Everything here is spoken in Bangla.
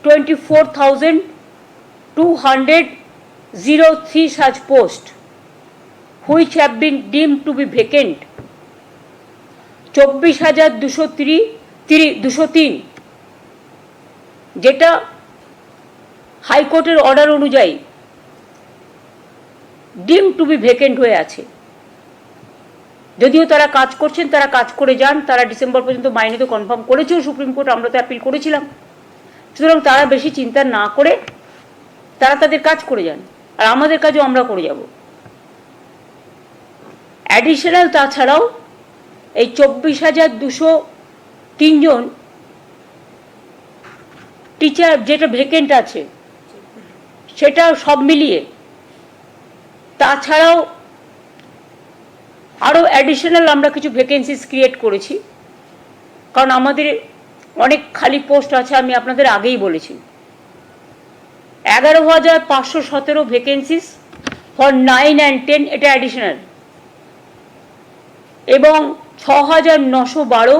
24,203 such posts which have been deemed to be vacant. 24,203 যেটা হাইকোর্টের অর্ডার অনুযায়ী ডিম টু বি ভ্যাকেন্ট হয়ে আছে। যদিও তারা কাজ করছেন, তারা কাজ করে যান, তারা ডিসেম্বর পর্যন্ত মাইনে তো কনফার্ম করেছেও সুপ্রিম কোর্ট, আমরা তো অ্যাপিল করেছিলাম। সুতরাং তারা বেশি চিন্তা না করে তারা তাদের কাজ করে যান, আর আমাদের কাজও আমরা করে যাব। অ্যাডিশনাল তাছাড়াও এই 24,203 জন টিচার যেটা ভ্যাকেন্ট আছে সেটা সব মিলিয়ে তাছাড়াও আরও অ্যাডিশনাল আমরা কিছু ভ্যাকেন্সিস ক্রিয়েট করেছি, কারণ আমাদের অনেক খালি পোস্ট আছে, আমি আপনাদের আগেই বলেছি। 11,517 ভ্যাকেন্সিস ফর 9 and 10 এটা অ্যাডিশনাল, এবং 6,912